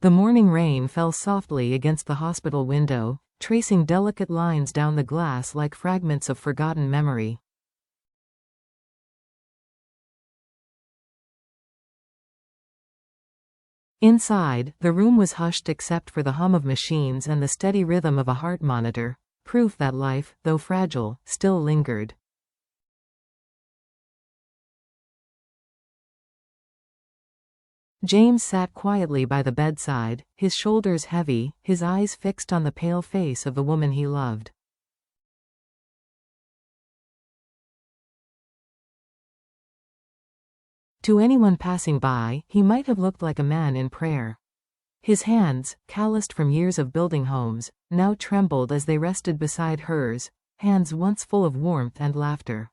The morning rain fell softly against the hospital window, tracing delicate lines down the glass like fragments of forgotten memory. Inside, the room was hushed except for the hum of machines and the steady rhythm of a heart monitor, proof that life, though fragile, still lingered. James sat quietly by the bedside, his shoulders heavy, his eyes fixed on the pale face of the woman he loved. To anyone passing by, he might have looked like a man in prayer. His hands, calloused from years of building homes, now trembled as they rested beside hers, hands once full of warmth and laughter.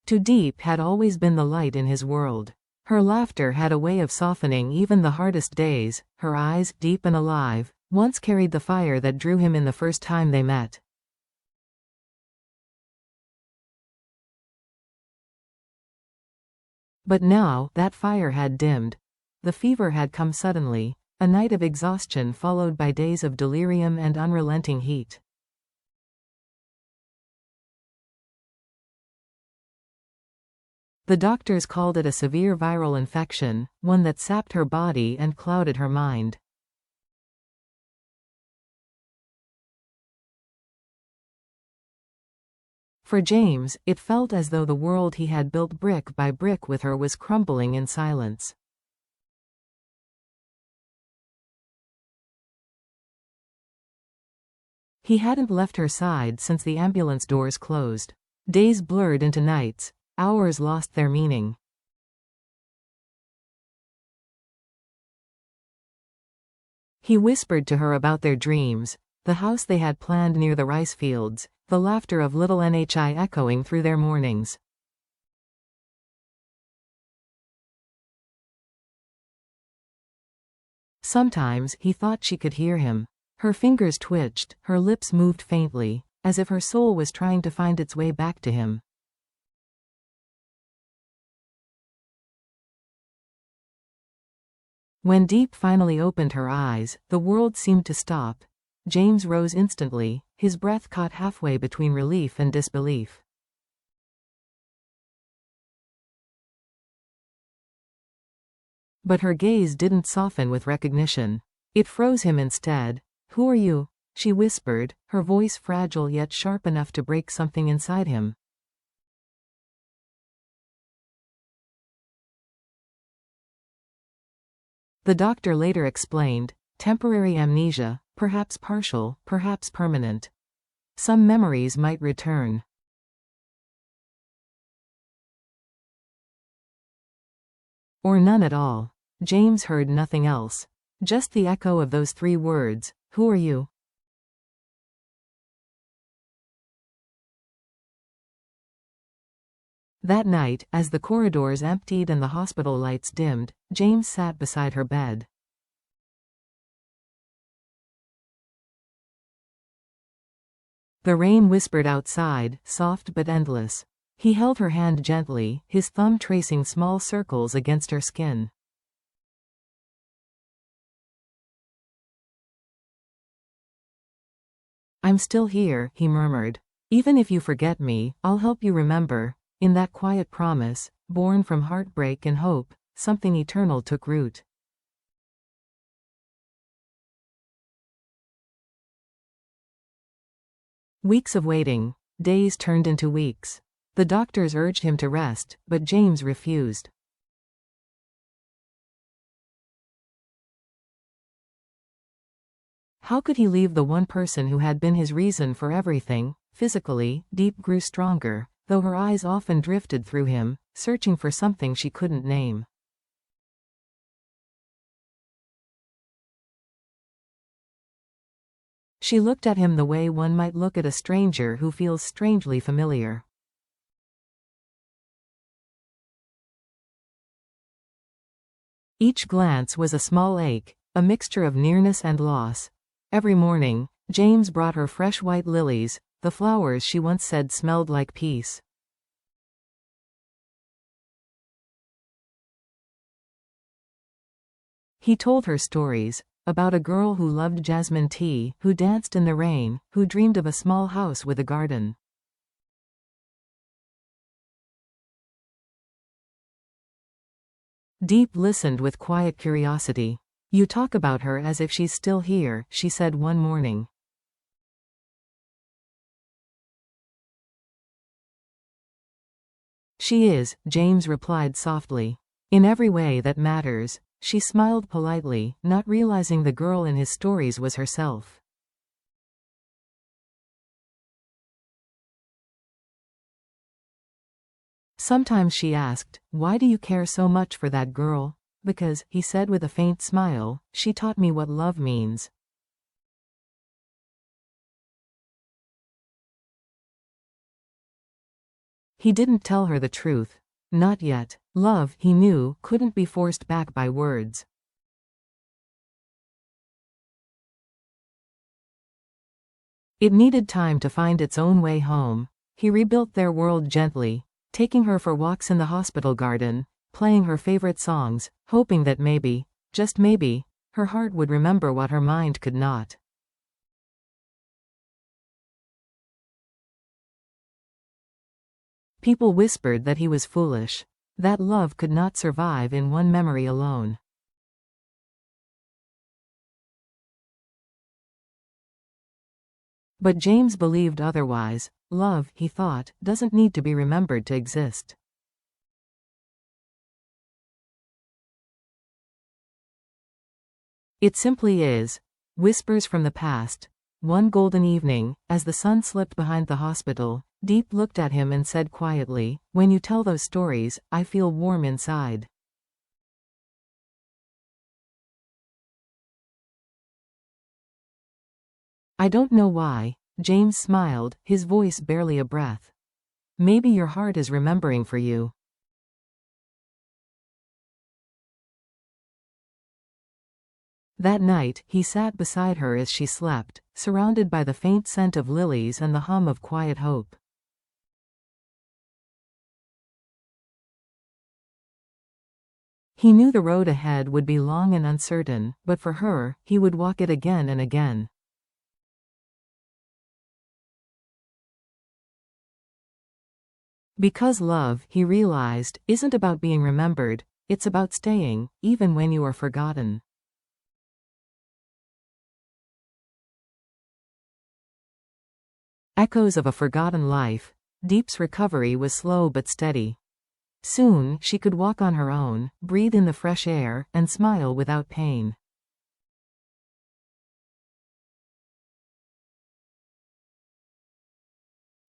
Too deep had always been the light in his world. Her laughter had a way of softening even the hardest days. Her eyes, deep and alive, once carried the fire that drew him in the first time they met. But now, that fire had dimmed. The fever had come suddenly, a night of exhaustion followed by days of delirium and unrelenting heat. The doctors called it a severe viral infection, one that sapped her body and clouded her mind. For James, it felt as though the world he had built brick by brick with her was crumbling in silence. He hadn't left her side since the ambulance doors closed. Days blurred into nights, hours lost their meaning. He whispered to her about their dreams, the house they had planned near the rice fields, the laughter of little Nhi echoing through their mornings. Sometimes he thought she could hear him. Her fingers twitched, her lips moved faintly, as if her soul was trying to find its way back to him. When Deep finally opened her eyes, the world seemed to stop. James rose instantly, his breath caught halfway between relief and disbelief. But her gaze didn't soften with recognition. It froze him instead. "Who are you?" she whispered, her voice fragile yet sharp enough to break something inside him. The doctor later explained, temporary amnesia, perhaps partial, perhaps permanent. Some memories might return. Or none at all. James heard nothing else. Just the echo of those three words, "Who are you?" That night, as the corridors emptied and the hospital lights dimmed, James sat beside her bed. The rain whispered outside, soft but endless. He held her hand gently, his thumb tracing small circles against her skin. "I'm still here," he murmured. "Even if you forget me, I'll help you remember." In that quiet promise, born from heartbreak and hope, something eternal took root. Weeks of waiting. Days turned into weeks. The doctors urged him to rest, but James refused. How could he leave the one person who had been his reason for everything? Physically, Deep grew stronger, though her eyes often drifted through him, searching for something she couldn't name. She looked at him the way one might look at a stranger who feels strangely familiar. Each glance was a small ache, a mixture of nearness and loss. Every morning, James brought her fresh white lilies, the flowers she once said smelled like peace. He told her stories about a girl who loved jasmine tea, who danced in the rain, who dreamed of a small house with a garden. Deep listened with quiet curiosity. "You talk about her as if she's still here," she said one morning. "She is," James replied softly. "In every way that matters." She smiled politely, not realizing the girl in his stories was herself. Sometimes she asked, "Why do you care so much for that girl?" "Because," he said with a faint smile, "she taught me what love means." He didn't tell her the truth. Not yet. Love, he knew, couldn't be forced back by words. It needed time to find its own way home. He rebuilt their world gently, taking her for walks in the hospital garden, playing her favorite songs, hoping that maybe, just maybe, her heart would remember what her mind could not. People whispered that he was foolish, that love could not survive in one memory alone. But James believed otherwise. Love, he thought, doesn't need to be remembered to exist. It simply is. Whispers from the past. One golden evening, as the sun slipped behind the hospital, Deep looked at him and said quietly, "When you tell those stories, I feel warm inside." "I don't know why." James smiled, his voice barely a breath. "Maybe your heart is remembering for you." That night, he sat beside her as she slept, surrounded by the faint scent of lilies and the hum of quiet hope. He knew the road ahead would be long and uncertain, but for her, he would walk it again and again. Because love, he realized, isn't about being remembered, it's about staying, even when you are forgotten. Echoes of a forgotten life. Deep's recovery was slow but steady. Soon, she could walk on her own, breathe in the fresh air, and smile without pain.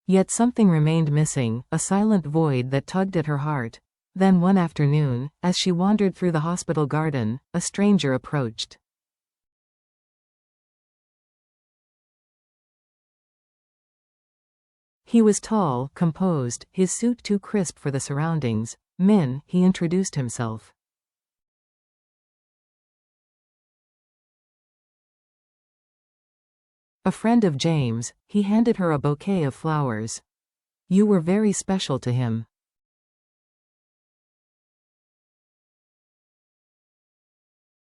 Yet something remained missing, a silent void that tugged at her heart. Then one afternoon, as she wandered through the hospital garden, a stranger approached. He was tall, composed, his suit too crisp for the surroundings. "Min," he introduced himself. A friend of James, he handed her a bouquet of flowers. "You were very special to him."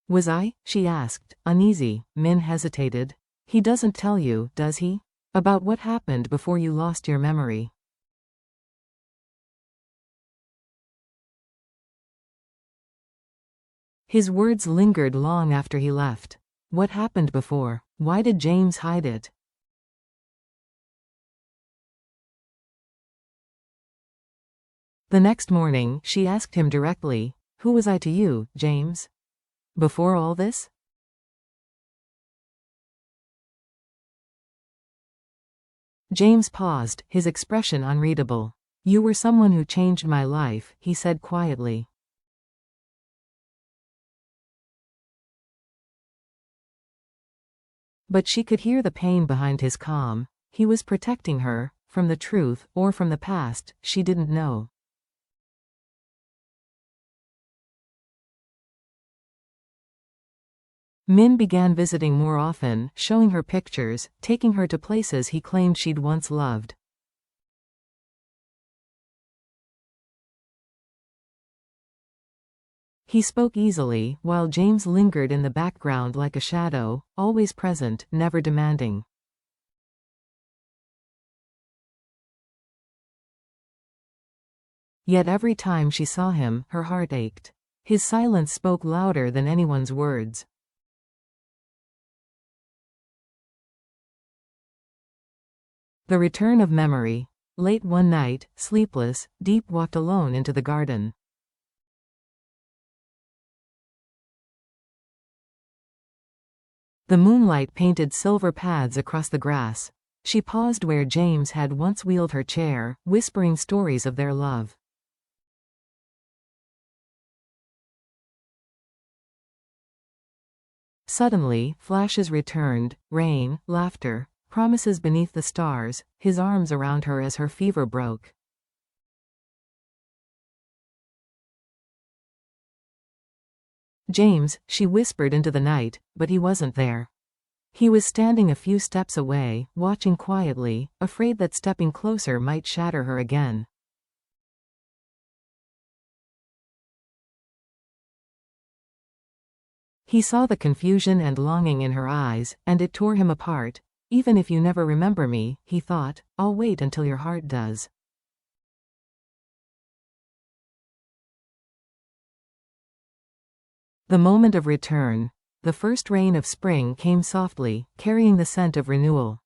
"Was I?" she asked, uneasy. Min hesitated. "He doesn't tell you, does he? About what happened before you lost your memory?" His words lingered long after he left. What happened before? Why did James hide it? The next morning, she asked him directly, "Who was I to you, James? Before all this?" James paused, his expression unreadable. "You were someone who changed my life," he said quietly. But she could hear the pain behind his calm. He was protecting her, from the truth, or from the past, she didn't know. Min began visiting more often, showing her pictures, taking her to places he claimed she'd once loved. He spoke easily, while James lingered in the background like a shadow, always present, never demanding. Yet every time she saw him, her heart ached. His silence spoke louder than anyone's words. The return of memory. Late one night, sleepless, Deep walked alone into the garden. The moonlight painted silver paths across the grass. She paused where James had once wheeled her chair, whispering stories of their love. Suddenly, flashes returned, rain, laughter, promises beneath the stars, his arms around her as her fever broke. James, she whispered into the night, but he wasn't there. He was standing a few steps away, watching quietly, afraid that stepping closer might shatter her again. He saw the confusion and longing in her eyes, and it tore him apart. Even if you never remember me, he thought, I'll wait until your heart does. The moment of return. The first rain of spring came softly, carrying the scent of renewal.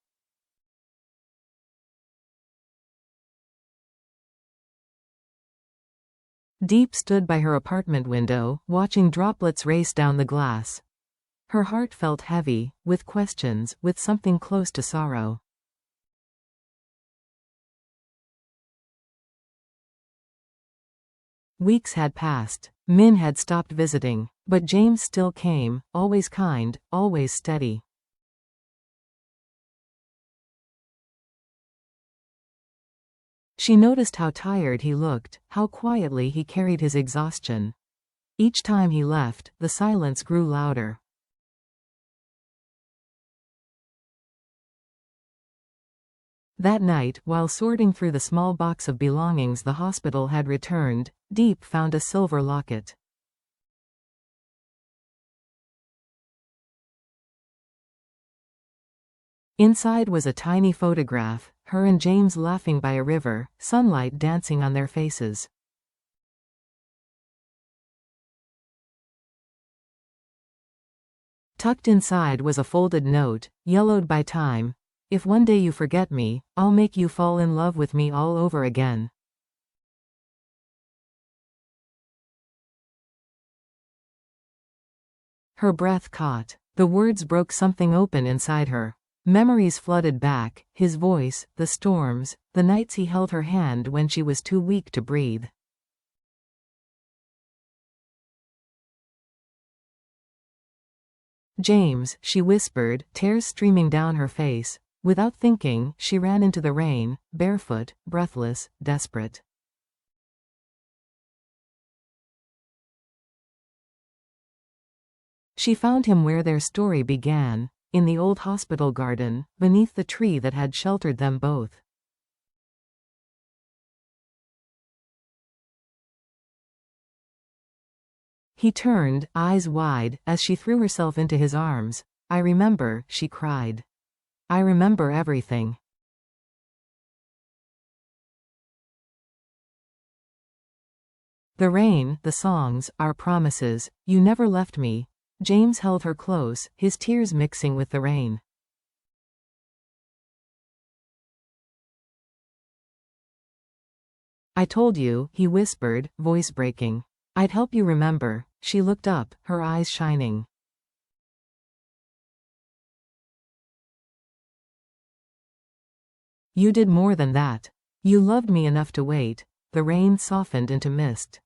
Deep stood by her apartment window, watching droplets race down the glass. Her heart felt heavy, with questions, with something close to sorrow. Weeks had passed. Min had stopped visiting, but James still came, always kind, always steady. She noticed how tired he looked, how quietly he carried his exhaustion. Each time he left, the silence grew louder. That night, while sorting through the small box of belongings the hospital had returned, Deep found a silver locket. Inside was a tiny photograph, her and James laughing by a river, sunlight dancing on their faces. Tucked inside was a folded note, yellowed by time. If one day you forget me, I'll make you fall in love with me all over again. Her breath caught. The words broke something open inside her. Memories flooded back, his voice, the storms, the nights he held her hand when she was too weak to breathe. James, she whispered, tears streaming down her face. Without thinking, she ran into the rain, barefoot, breathless, desperate. She found him where their story began, in the old hospital garden, beneath the tree that had sheltered them both. He turned, eyes wide, as she threw herself into his arms. I remember, she cried. I remember everything. The rain, the songs, our promises, you never left me. James held her close, his tears mixing with the rain. I told you, he whispered, voice breaking. I'd help you remember. She looked up, her eyes shining. You did more than that. You loved me enough to wait. The rain softened into mist.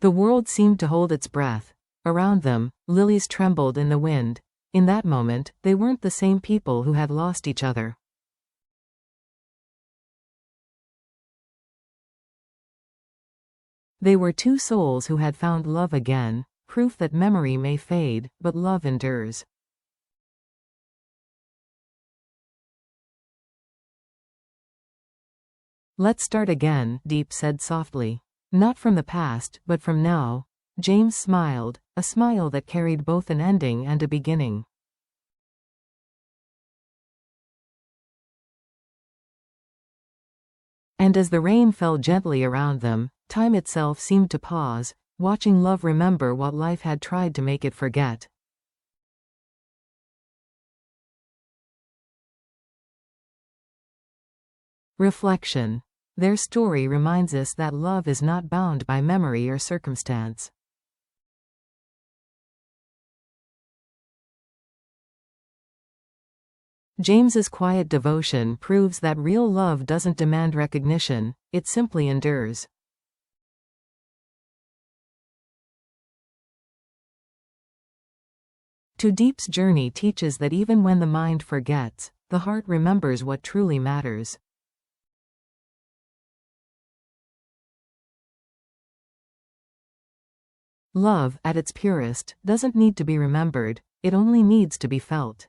The world seemed to hold its breath. Around them, lilies trembled in the wind. In that moment, they weren't the same people who had lost each other. They were two souls who had found love again, proof that memory may fade, but love endures. Let's start again, Deep said softly. Not from the past, but from now. James smiled, a smile that carried both an ending and a beginning. And as the rain fell gently around them, time itself seemed to pause, watching love remember what life had tried to make it forget. Reflection. Their story reminds us that love is not bound by memory or circumstance. James's quiet devotion proves that real love doesn't demand recognition, it simply endures. Too Deep's journey teaches that even when the mind forgets, the heart remembers what truly matters. Love, at its purest, doesn't need to be remembered, it only needs to be felt.